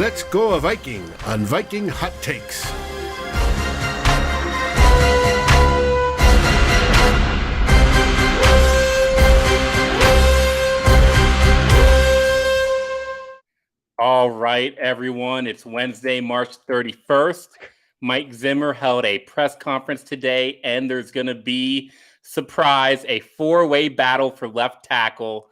Let's go a Viking on Viking Hot Takes. All right, everyone. It's Wednesday, March 31st. Mike Zimmer held a press conference today, and there's going to be, surprise, a four-way battle for left tackle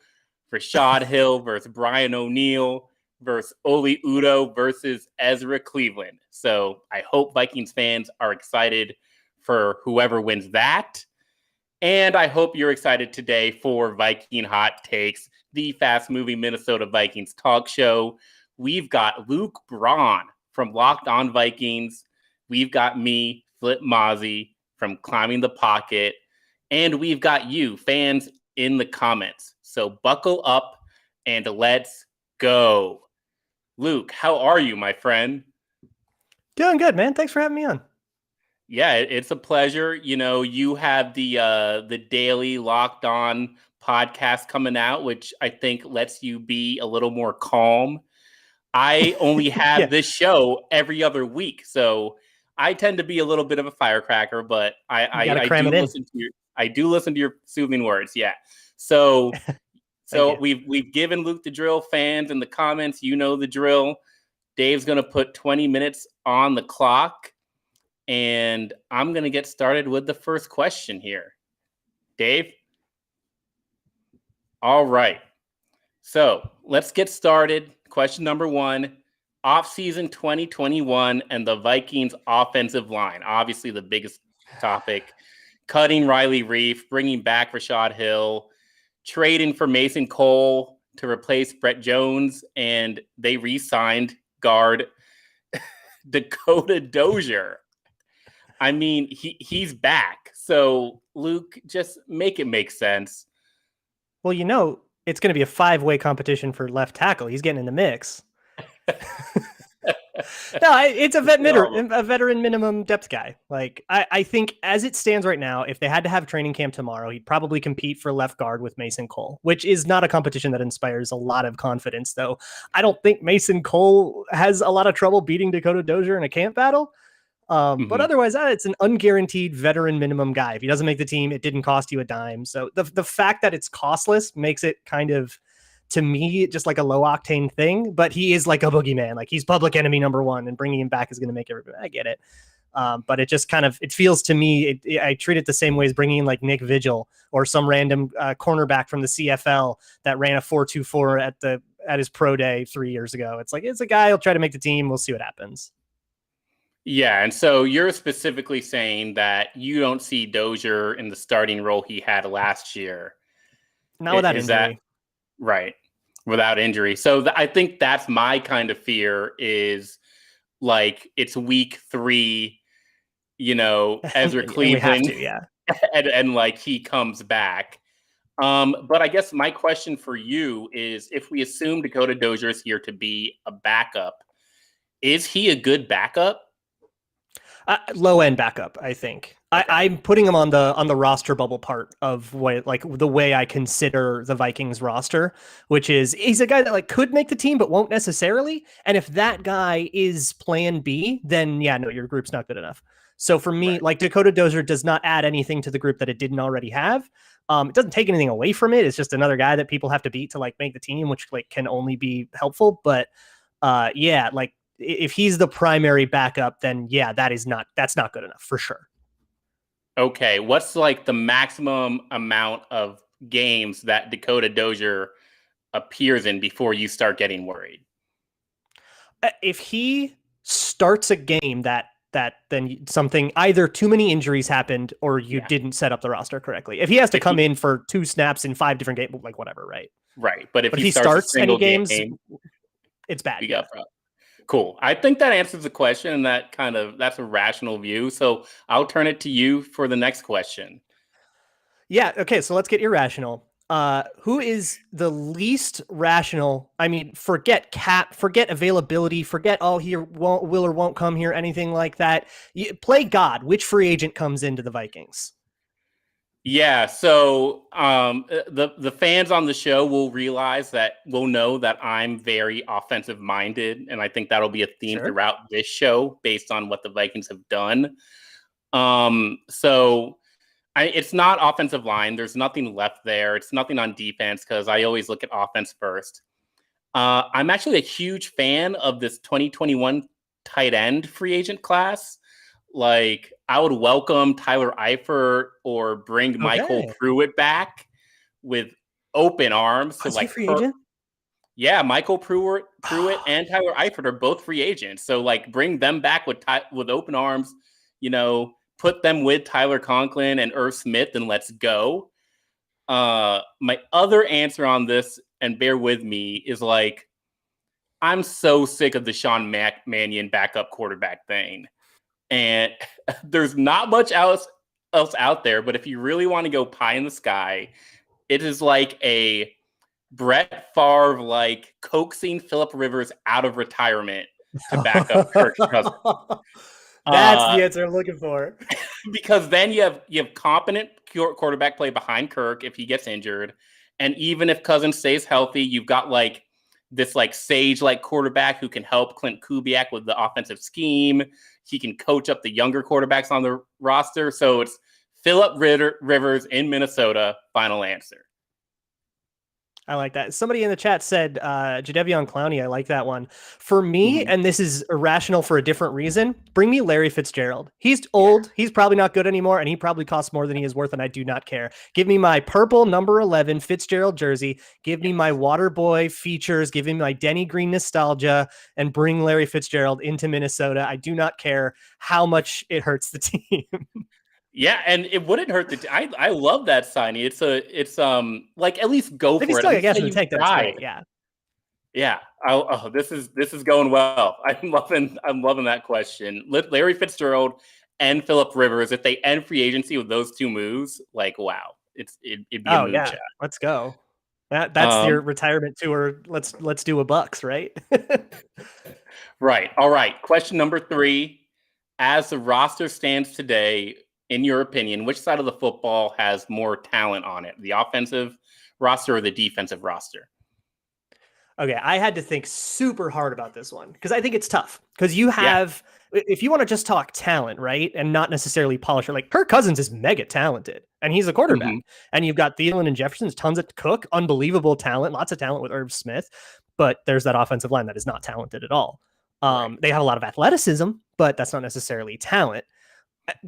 for Rashad Hill versus Brian O'Neill versus Oli Udoh versus Ezra Cleveland. So I hope Vikings fans are excited for whoever wins that. And I hope you're excited today for Viking Hot Takes, the fast-moving Minnesota Vikings talk show. We've got Luke Braun from Locked On Vikings. We've got me, Flip Mazzi, from Climbing the Pocket. And we've got you, fans, in the comments. So buckle up and let's go. Luke, how are you, my friend? Doing good, man. Thanks for having me on. Yeah, it's a pleasure. You know, you have the daily Locked On podcast coming out, which I think lets you be a little more calm. I only have this show every other week, so I tend to be a little bit of a firecracker, but I do listen to your soothing words. Yeah. So we've given Luke the drill. Fans in the comments, you know the drill. Dave's gonna put 20 minutes on the clock, and I'm gonna get started with the first question here. Dave? All right. So let's get started. Question number one, offseason 2021 and the Vikings offensive line. Obviously the biggest topic. Cutting Riley Reif, bringing back Rashad Hill, trading for Mason Cole to replace Brett Jones, and they re-signed guard Dakota Dozier. I mean, he's back. So, Luke, just make it make sense. Well, you know, it's going to be a 5-way competition for left tackle. He's getting in the mix. No, it's a veteran minimum depth guy. Like, I think as it stands right now, if they had to have training camp tomorrow, he'd probably compete for left guard with Mason Cole, which is not a competition that inspires a lot of confidence, though. I don't think Mason Cole has a lot of trouble beating Dakota Dozier in a camp battle. But otherwise, it's an unguaranteed veteran minimum guy. If he doesn't make the team, it didn't cost you a dime. So the fact that it's costless makes it kind of, to me, just like a low octane thing. But he is like a boogeyman. Like, he's public enemy number one, and bringing him back is going to make everybody. I get it. But it just kind of, it feels to me, I treat it the same way as bringing in like Nick Vigil or some random cornerback from the CFL that ran a 4.24 at his pro day 3 years ago. It's like, it's a guy who'll try to make the team. We'll see what happens. Yeah, and so you're specifically saying that you don't see Dozier in the starting role he had last year. Not without injury. Right, without injury. So I think that's my kind of fear is, like, it's week 3, you know, Ezra Cleveland, and like he comes back. But I guess my question for you is, if we assume Dakota Dozier is here to be a backup, is he a good backup? Low end backup, I think. Okay. I'm putting him on the roster bubble part of the way I consider the Vikings roster, which is he's a guy that like could make the team but won't necessarily. And if that guy is plan B, then yeah, no, your group's not good enough. So for me, like, Dakota Dozier does not add anything to the group that it didn't already have. It doesn't take anything away from it. Not another guy that people have to beat to like make the team, which like can only be helpful. But yeah, like, if he's the primary backup, then yeah, that's not good enough for sure. Okay. What's like the maximum amount of games that Dakota Dozier appears in before you start getting worried? If he starts a game that then something, either too many injuries happened or you didn't set up the roster correctly. If he has to come in for 2 snaps in 5 different games, like whatever. Right. Right. But if he starts any games, it's bad. Cool. I think that answers the question, and that's a rational view. So I'll turn it to you for the next question. Yeah. Okay. So let's get irrational. Who is the least rational? I mean, forget cap, forget availability, forget he will or won't come here, anything like that. Play God. Which free agent comes into the Vikings? Yeah, so the fans on the show will know that I'm very offensive minded, and I think that'll be a theme Sure. throughout this show based on what the Vikings have done. So it's not offensive line. There's nothing left there. It's nothing on defense because I always look at offense first. I'm actually a huge fan of this 2021 tight end free agent class. Like, I would welcome Tyler Eifert or bring Michael Okay. Pruitt back with open arms. So, Was he like, free agent? yeah, Michael Pruitt and Tyler Eifert are both free agents. So, like, bring them back with open arms. Put them with Tyler Conklin and Irv Smith, and let's go. My other answer on this, and bear with me, is like, I'm so sick of the Sean Mannion backup quarterback thing. And there's not much else out there, but if you really want to go pie in the sky, it is like a Brett Favre like coaxing Phillip Rivers out of retirement to back up Kirk Cousins. That's the answer I'm looking for. Because then you have competent quarterback play behind Kirk if he gets injured, and even if Cousins stays healthy, you've got like this like sage like quarterback who can help Clint Kubiak with the offensive scheme. He can coach up the younger quarterbacks on the roster. So it's Phillip Rivers in Minnesota. Final answer. I like that. Somebody in the chat said Jadeveon Clowney. I like that one. For me, and this is irrational for a different reason, bring me Larry Fitzgerald. He's old. He's probably not good anymore, and he probably costs more than he is worth, and I do not care. Give me my purple number 11 Fitzgerald jersey. Give me my Waterboy features. Give me my Denny Green nostalgia, and bring Larry Fitzgerald into Minnesota. I do not care how much it hurts the team. Yeah, and it wouldn't hurt I love that signing. It's like, at least go If for he's it. still, At I least guess, say in the you tank, that's tried. great. Yeah. Yeah. This is going well. I'm loving that question. Larry Fitzgerald and Phillip Rivers, if they end free agency with those two moves, like, wow, it'd be a mood shot. Let's go. That's your retirement tour. Let's do a Bucks, right? Right. All right. Question number 3. As the roster stands today, in your opinion, which side of the football has more talent on it? The offensive roster or the defensive roster? Okay, I had to think super hard about this one because I think it's tough. Because you have, if you want to just talk talent, right, and not necessarily polish it, like Kirk Cousins is mega talented and he's a quarterback. And you've got Thielen and Jefferson, tons of Cook, unbelievable talent, lots of talent with Irv Smith. But there's that offensive line that is not talented at all. They have a lot of athleticism, but that's not necessarily talent.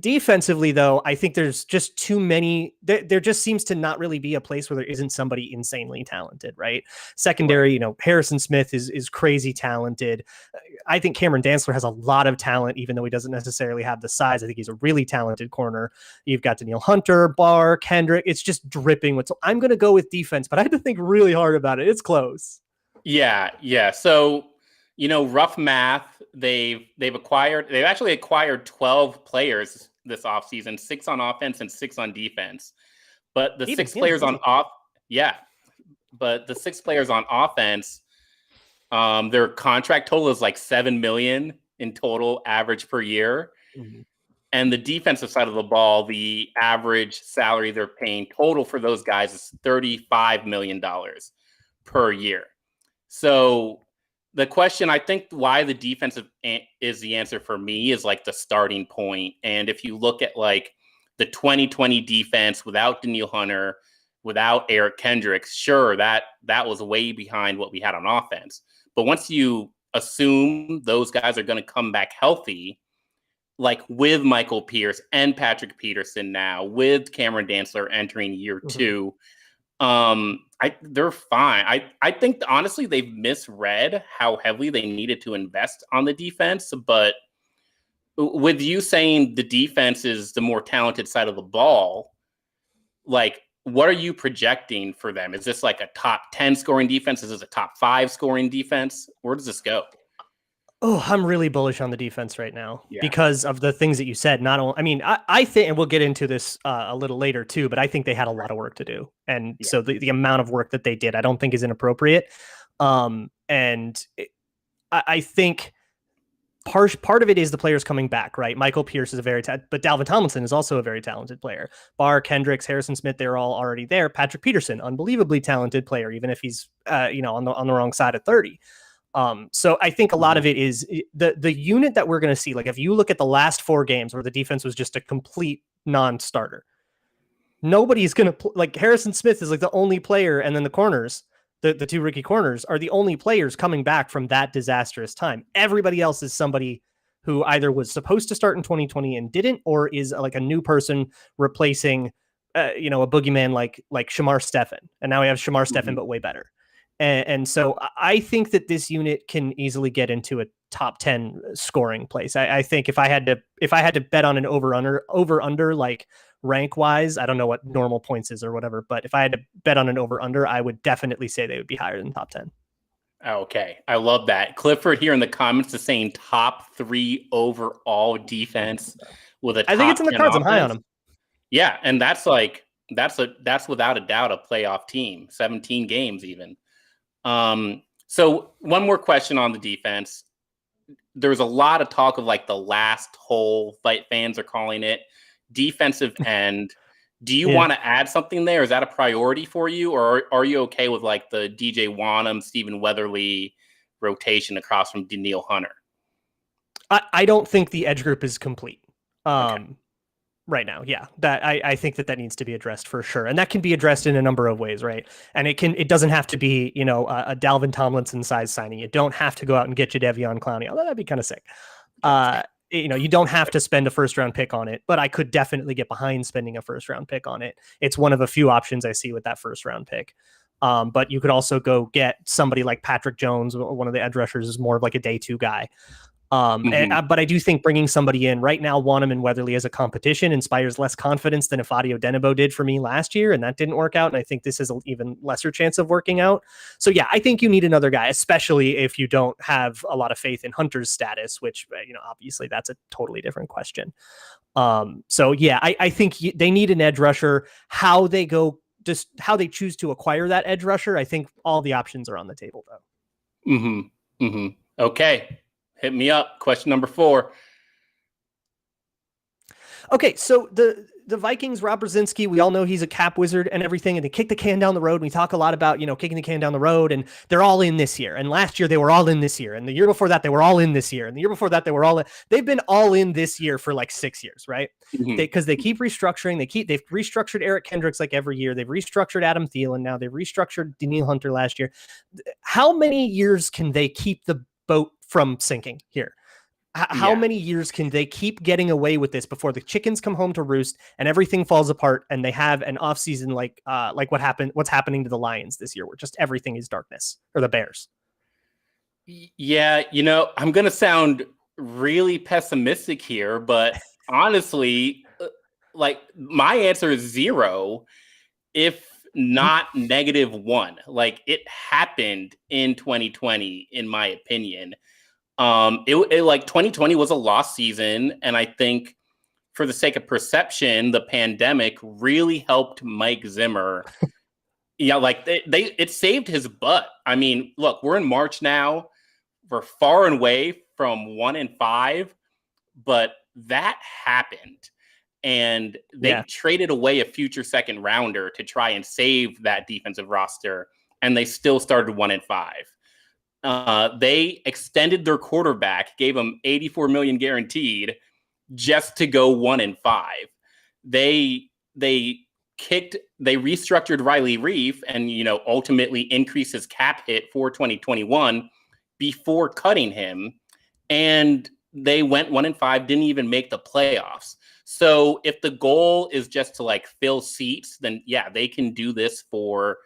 Defensively, though, I think there's just too many. There just seems to not really be a place where there isn't somebody insanely talented, right? Secondary, Harrison Smith is crazy talented. I think Cameron Dantzler has a lot of talent, even though he doesn't necessarily have the size. I think he's a really talented corner. You've got Danielle Hunter, Barr, Kendrick. It's just dripping. I'm going to go with defense, but I had to think really hard about it. It's close. Yeah. So, rough math, they've actually acquired 12 players this offseason, 6 on offense and 6 on defense. But the 6 players on the 6 players on offense, their contract total is like $7 million in total average per year. And the defensive side of the ball, the average salary they're paying total for those guys is $35 million per year. So the question, I think why the defensive is the answer for me is like the starting point. And if you look at like the 2020 defense without Danielle Hunter, without Eric Kendricks, sure, that was way behind what we had on offense. But once you assume those guys are going to come back healthy, like with Michael Pierce and Patrick Peterson now, with Cameron Dantzler entering year 2, they're fine. I think honestly they've misread how heavily they needed to invest on the defense. But with you saying the defense is the more talented side of the ball, like, what are you projecting for them? Is this like a top 10 scoring defense? Is this a top 5 scoring defense? Where does this go? Oh, I'm really bullish on the defense right now because of the things that you said. Not only, I mean, I think, and we'll get into this a little later too, but I think they had a lot of work to do. And so the amount of work that they did, I don't think is inappropriate. I think part of it is the players coming back, right? Michael Pierce is but Dalvin Tomlinson is also a very talented player. Barr, Kendricks, Harrison Smith, they're all already there. Patrick Peterson, unbelievably talented player, even if he's on the wrong side of 30. So I think a lot of it is the unit that we're going to see. Like if you look at the last 4 games where the defense was just a complete non-starter, nobody's going to like Harrison Smith is like the only player, and then the corners, the 2 rookie corners are the only players coming back from that disastrous time. Everybody else is somebody who either was supposed to start in 2020 and didn't, or is like a new person replacing, a boogeyman like Shamar Stephen. And now we have Shamar Stephen, but way better. And so I think that this unit can easily get into a top 10 scoring place. I think if I had to bet on an over under like rank wise, I don't know what normal points is or whatever, but if I had to bet on an over under, I would definitely say they would be higher than top 10. Okay. I love that. Clifford here in the comments is saying top 3 overall defense with a top I think it's in the cards. I'm high on them. Yeah. And that's without a doubt a playoff team, 17 games even. So one more question on the defense. There's a lot of talk of like the last hole, fight fans are calling it, defensive end. Do you want to add something there? Is that a priority for you? Or are you okay with like the DJ Wanham, Stephen Weatherly rotation across from Daniil Hunter? I don't think the edge group is complete. Okay. Right now. Yeah. That I think that needs to be addressed for sure. And that can be addressed in a number of ways. Right. And it doesn't have to be, a Dalvin Tomlinson size signing. You don't have to go out and get Jadeveon Clowney, although that'd be kind of sick. You don't have to spend a first round pick on it, but I could definitely get behind spending a first round pick on it. It's one of a few options I see with that first round pick. But you could also go get somebody like Patrick Jones, one of the edge rushers, is more of like a day 2 guy. But I do think bringing somebody in right now, Wanham and Weatherly as a competition inspires less confidence than if Adio Denebo did for me last year, and that didn't work out. And I think this has an even lesser chance of working out. So yeah, I think you need another guy, especially if you don't have a lot of faith in Hunter's status, which, obviously that's a totally different question. So yeah, I think they need an edge rusher. How they choose to acquire that edge rusher, I think all the options are on the table though. Okay. Hit me up. Question number 4. Okay, so the Vikings, Rob Brzezinski, we all know he's a cap wizard and everything, and they kick the can down the road. We talk a lot about, kicking the can down the road, and they're all in this year. And last year they were all in this year. And the year before that, they were all in this year. And the year before that, they were all in. They've been all in this year for like 6 years, right? Because they keep restructuring. They've restructured Eric Kendricks like every year. They've restructured Adam Thielen. Now they've restructured Daniil Hunter last year. How many years can they keep the boat from sinking here? How many years can they keep getting away with this before the chickens come home to roost and everything falls apart and they have an offseason like what's happening to the Lions this year, where just everything is darkness, or the Bears? Yeah, I'm going to sound really pessimistic here, but honestly, like my answer is 0, if not -1. Like it happened in 2020, in my opinion. It like 2020 was a lost season, and I think for the sake of perception, the pandemic really helped Mike Zimmer. Like it saved his butt. I mean, look, we're in March now. We're far and away from 1-5, but that happened, and they traded away a future second rounder to try and save that defensive roster, and they still started 1-5. They extended their quarterback, gave him $84 million guaranteed just to go 1-5. They restructured Riley Reif and, ultimately increased his cap hit for 2021 before cutting him. And they went 1-5, didn't even make the playoffs. So if the goal is just to like fill seats, then yeah, they can do this for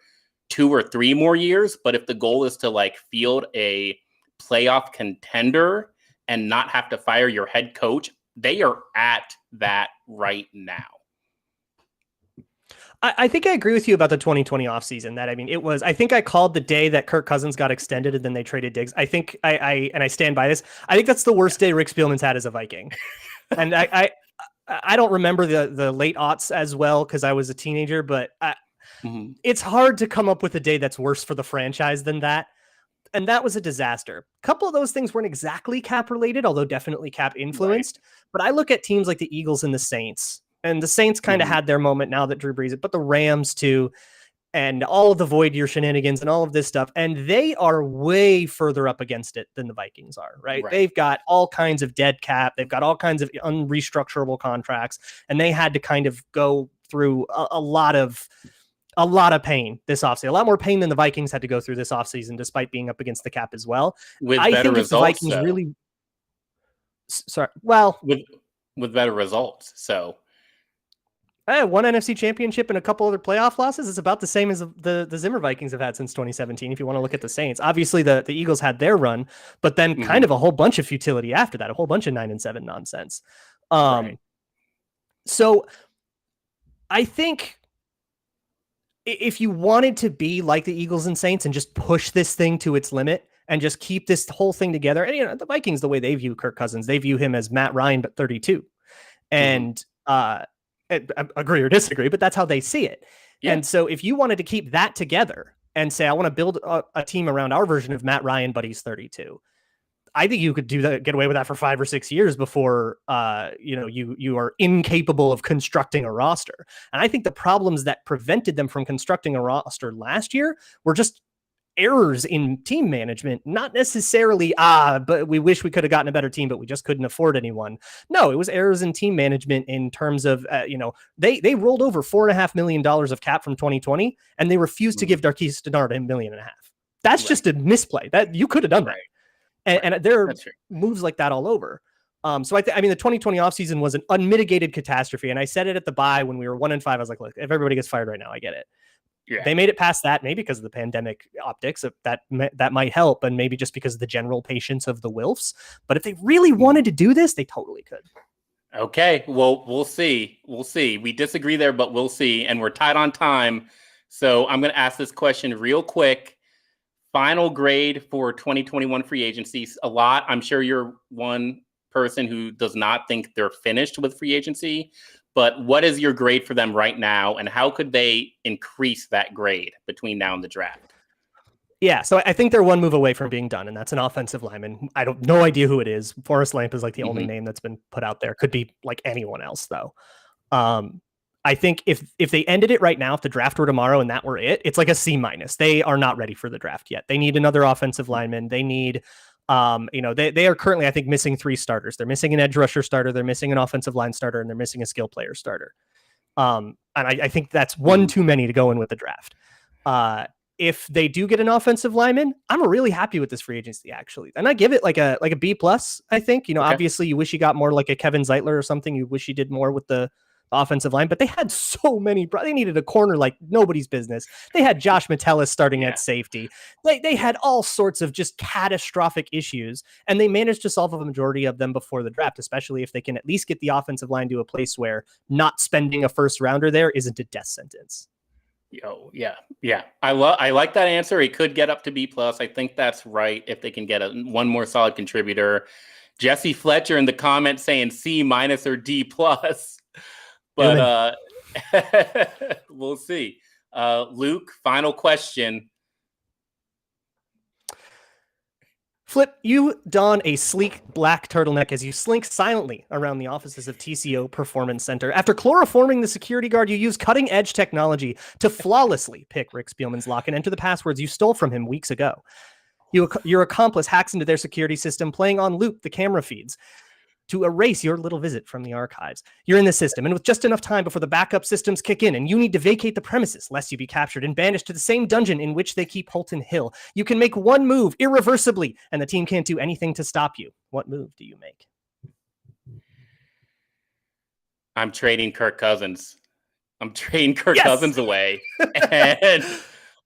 2 or 3 more years. But if the goal is to like field a playoff contender and not have to fire your head coach, they are at that right now. I think I agree with you about the 2020 offseason. I think I called the day that Kirk Cousins got extended and then they traded Diggs. I think I stand by this. I think that's the worst day Rick Spielman's had as a Viking. And I don't remember the late aughts as well because I was a teenager, but it's hard to come up with a day that's worse for the franchise than that. and that was a disaster. A couple of those things weren't exactly cap related, although definitely cap influenced. Right. But I look at teams like the Eagles and the Saints, and the Saints kind of had their moment now that Drew Brees, but the Rams too, and all of the void year shenanigans and all of this stuff. And they are way further up against it than the Vikings are, right? They've got all kinds of dead cap. They've got all kinds of unrestructurable contracts, and they had to kind of go through a lot of pain this offseason, a lot more pain than the Vikings had to go through this offseason, despite being up against the cap as well. I think if the Vikings really, with better results. So one NFC championship and a couple other playoff losses is about the same as the Zimmer Vikings have had since 2017. If you want to look at the Saints, obviously the Eagles had their run, but then kind of a whole bunch of futility after that, a whole bunch of 9-7 nonsense. So I think if you wanted to be like the Eagles and Saints and just push this thing to its limit and just keep this whole thing together, and the Vikings, the way they view Kirk Cousins, they view him as Matt Ryan but 32, and agree or disagree, but that's how they see it. And so if you wanted to keep that together and say, I want to build a team around our version of Matt Ryan, but he's 32, I think you could do that, get away with that for 5 or 6 years before you are incapable of constructing a roster. And I think the problems that prevented them from constructing a roster last year were just errors in team management, not necessarily but we wish we could have gotten a better team, but we just couldn't afford anyone. No, it was errors in team management in terms of they rolled over $4.5 million of cap from 2020, and they refused to give Darquise Dennard $1.5 million. That's just a misplay. That you could have done that. And there are moves like that all over. So the 2020 offseason was an unmitigated catastrophe. And I said it at the bye when we were 1-5. I was like, look, if everybody gets fired right now, I get it. Yeah. They made it past that, maybe because of the pandemic optics, that might help, and maybe just because of the general patience of the Wilfs. But if they really wanted to do this, they totally could. Okay, well, we'll see. We'll see. We disagree there, but we'll see. And we're tight on time. So I'm going to ask this question real quick. Final grade for 2021 free agency. I'm sure you're one person who does not think they're finished with free agency, but what is your grade for them right now, and how could they increase that grade between now and the draft? Yeah, so I think they're one move away from being done, and that's an offensive lineman. No idea who it is. Forrest Lamp is like the only name that's been put out there. Could be like anyone else, though. I think if they ended it right now, if the draft were tomorrow and that were it, it's like a C-. They are not ready for the draft yet. They need another offensive lineman. They need, they are currently, I think, missing 3 starters. They're missing an edge rusher starter. They're missing an offensive line starter, and they're missing a skill player starter. And I think that's one too many to go in with the draft. If they do get an offensive lineman, I'm really happy with this free agency, actually. And I give it like a B+, I think. Obviously you wish you got more like a Kevin Zeitler or something. You wish you did more with the offensive line, but they had so many. They needed a corner like nobody's business. They had Josh Metellus starting at safety. They had all sorts of just catastrophic issues, and they managed to solve a majority of them before the draft, especially if they can at least get the offensive line to a place where not spending a first rounder there isn't a death sentence. Yeah. I like that answer. It could get up to B+. I think that's right if they can get one more solid contributor. Jesse Fletcher in the comments saying C- or D+. But we'll see. Luke, final question. Flip, you don a sleek black turtleneck as you slink silently around the offices of TCO Performance Center. After chloroforming the security guard, you use cutting-edge technology to flawlessly pick Rick Spielman's lock and enter the passwords you stole from him weeks ago. Your accomplice hacks into their security system, playing on loop the camera feeds to erase your little visit from the archives. You're in the system, and with just enough time before the backup systems kick in, and you need to vacate the premises lest you be captured and banished to the same dungeon in which they keep Holton Hill. You can make one move irreversibly, and the team can't do anything to stop you. What move do you make? I'm trading Kirk Cousins. Cousins away. And,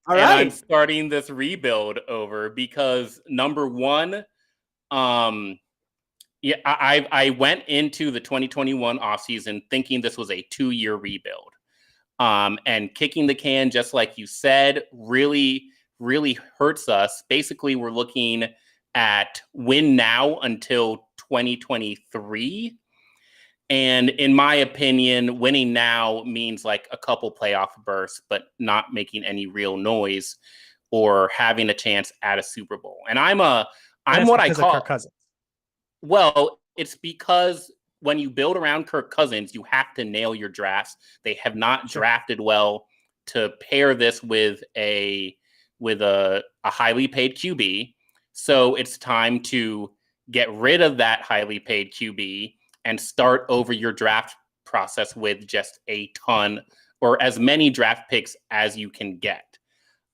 I'm starting this rebuild over because, number one, I went into the 2021 offseason thinking this was a 2-year rebuild. And kicking the can, just like you said, really, really hurts us. Basically, we're looking at win now until 2023. And in my opinion, winning now means like a couple playoff bursts, but not making any real noise. or having a chance at a Super Bowl. And I'm what I call Kirk Cousins. Well, it's because when you build around Kirk Cousins, you have to nail your drafts. They have not drafted well to pair this with a highly paid QB. So it's time to get rid of that highly paid QB and start over your draft process with just a ton or as many draft picks as you can get.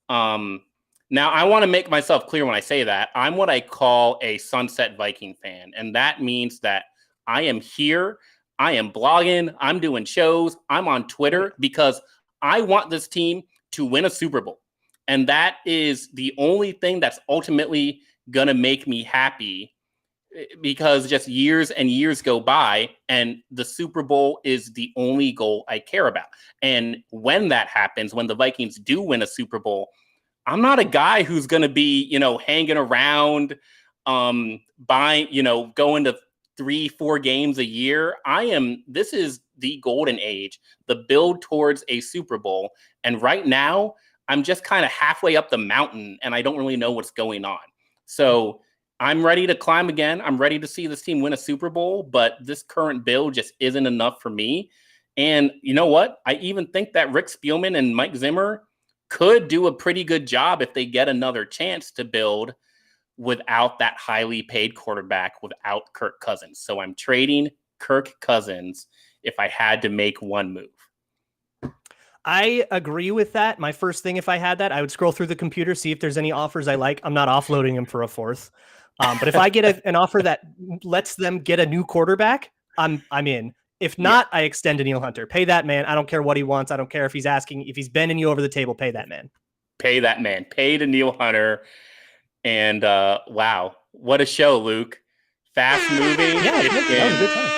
Now, I want to make myself clear when I say that. I'm what I call a sunset Viking fan. And that means that I am here, I am blogging, I'm doing shows, I'm on Twitter because I want this team to win a Super Bowl. And that is the only thing that's ultimately going to make me happy, because just years and years go by and the Super Bowl is the only goal I care about. And when that happens, when the Vikings do win a Super Bowl, I'm not a guy who's going to be, hanging around, buying, going to 3-4 games a year. This is the golden age, the build towards a Super Bowl. And right now I'm just kind of halfway up the mountain and I don't really know what's going on. So I'm ready to climb again. I'm ready to see this team win a Super Bowl, but this current build just isn't enough for me. And you know what? I even think that Rick Spielman and Mike Zimmer could do a pretty good job if they get another chance to build without that highly paid quarterback, without Kirk Cousins. So I'm trading Kirk Cousins if I had to make one move. I agree with that. My first thing, if I had that, I would scroll through the computer, see if there's any offers I like. I'm not offloading him for a fourth. But if I get an offer that lets them get a new quarterback, I'm in. If not, I extend to Neil Hunter. Pay that man. I don't care what he wants. I don't care if he's asking, if he's bending you over the table, pay that man. Pay that man. Pay to Neil Hunter. And wow, what a show, Luke. Fast moving. Yeah, that was a good time.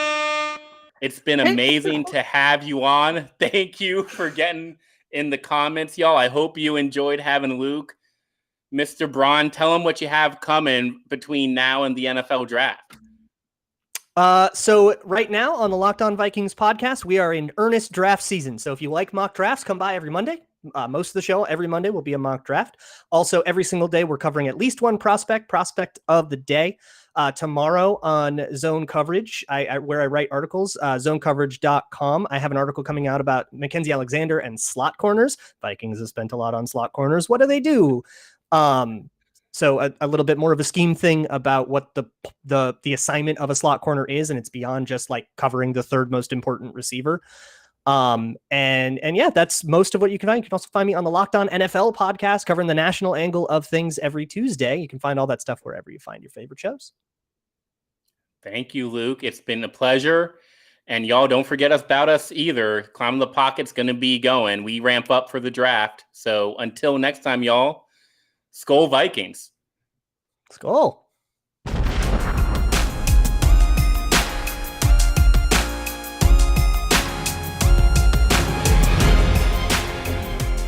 It's been amazing to have you on. Thank you for getting in the comments, y'all. I hope you enjoyed having Luke. Mr. Braun, tell him what you have coming between now and the NFL draft. So right now on the Locked On Vikings podcast, we are in earnest draft season. So if you like mock drafts, come by every Monday. Most of the show every Monday will be a mock draft. Also, every single day we're covering at least one prospect of the day. Tomorrow on Zone Coverage, where I write articles, zonecoverage.com. I have an article coming out about Mackenzie Alexander and slot corners. Vikings have spent a lot on slot corners. What do? So a little bit more of a scheme thing about what the assignment of a slot corner is, and it's beyond just like covering the third most important receiver. And yeah, that's most of what you can find. You can also find me on the Locked On NFL podcast, covering the national angle of things every Tuesday. You can find all that stuff wherever you find your favorite shows. Thank you, Luke. It's been a pleasure. And y'all don't forget about us either. Climb the Pocket's going to be going. We ramp up for the draft. So until next time, y'all, Skol Vikings. Skol.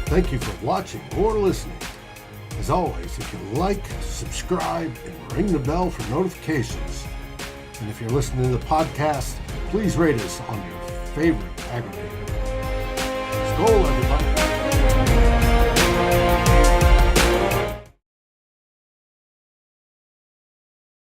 Thank you for watching or listening. As always, if you like, subscribe, and ring the bell for notifications. And if you're listening to the podcast, please rate us on your favorite aggregator. Skol, everybody.